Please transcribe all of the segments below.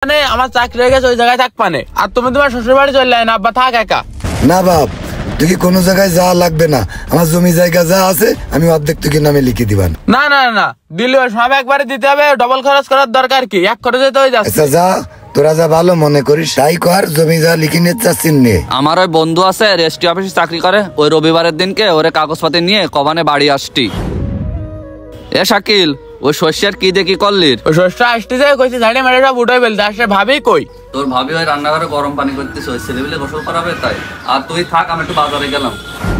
মানে আমার চাকরি হয়ে গেছে ওই জায়গায় থাক মানে, আর তুমি তোমার শ্বশুর বাড়ি চলে না, আব্বা থাক একা। না বাপ, তুই কোনো জায়গায় যা লাগবে না, আমার জমি জায়গা যা আছে আমি অর্ধেক তোকে নামে লিখে দিবান। না না না, দিলে সব একবারে দিতে হবে, ডবল খরচ করার দরকার কি, এক খরচে তো হয়ে যাচ্ছে। আচ্ছা যা, তোরা যা ভালো মনে করিস তাই কর, জমি যা লিখে নিয়ে চাচ্ছিস নে। আমার ওই বন্ধু আছে রেজিস্ট্রি অফিসে চাকরি করে, ওই রবিবারের দিনকে ওরে কাগজপাতি নিয়ে কবানে বাড়ি আসতি। এ শাকিল, ওই শস্যের কি দেখি করলি? ওই শস্য আসতে যায় কইছে ঝাড়ি মারে সব উঠে ফেলতে, আসলে ভাবি কই? তোর ভাবি ওই রান্নাঘরে গরম পানি করতেছে, ওই ছেলেবেলে গোসল করাবে তাই। আর তুই থাক, আমি একটু বাজারে গেলাম।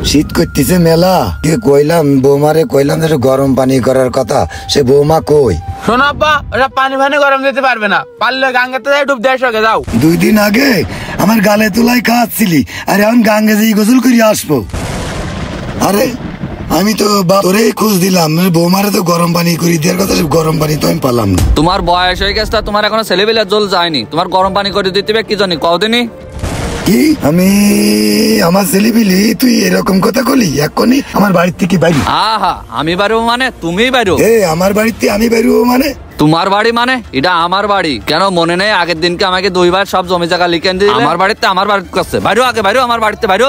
শীত করতেছে মেলা, কে কইলাম বৌমারে কইলাম যে গরম পানি করার কথা, সে বৌমা কই? শোনো আব্বা, ওরা পানি ফানি গরম দিতে পারবে না, পারলে গাঙ্গাতে যাই ডুব দেয় সঙ্গে যাও। 2 দিন আগে আমার গালে তুলাই খাওয়াচ্ছিলি, আর এখন গাঙ্গে যেই গোসল করিয়ে আসবো? আরে আমি তো তোরে খোঁজ দিলাম, বৌমারে তো গরম পানি করি দেওয়ার কথা, গরম পানি তো আমি পালাম না। তোমার বয়স হয়ে গেছে, তোমার এখনো ছেলেবেলে জল যায়নি, তোমার গরম পানি করে দিতে হবে কি জানি কদিনই। কি আমি আমার ছেলেপিলি তুই এরকম কথা কলি? এখনই আমার বাড়ির থেকে বাইরে? আহা, আমি বাইরবো মানে তুমি বাইরো? আমার বাড়িতে আমি বাইরবো মানে? তোমার বাড়ি মানে? এটা আমার বাড়ি। কেন মনে নেই আগের দিনকে আমাকে 2 বার সব জমি জায়গা লিখে দিলে? আমার বাড়িতে আমার বাড়িতে কাছে বাইরো, আগে বাইরো, আমার বাড়িতে বাইরো।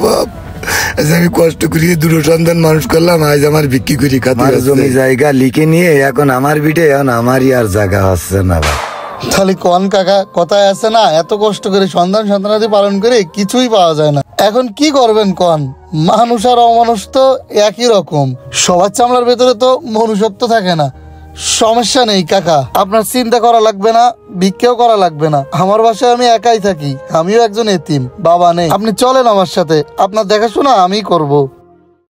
বাপ, আমি কষ্ট করিয়ে 2 সন্তান মানুষ করলাম, আজ আমার বিক্রি করি খাতে জমি জায়গা লিখে নিয়ে এখন আমার বিটে, এখন আমারই আর জায়গা হচ্ছে না। খালি কন কাকা, কথায় আছে না, এত কষ্ট করে সন্তানাদি পালন করে কিছুই পাওয়া যায় না। এখন কি করবেন কন? মানুষ আর অমানুষ তো একই রকম, সবার চামড়ার ভেতরে তো মনুষ্যত্ব থাকে না। সমস্যা নেই কাকা, আপনার চিন্তা করা লাগবে না, ভিক্ষাও করা লাগবে না। আমার বাসায় আমি একাই থাকি, আমিও একজন এতিম, বাবা নেই। আপনি চলেন আমার সাথে, আপনার দেখাশোনা আমিই করব।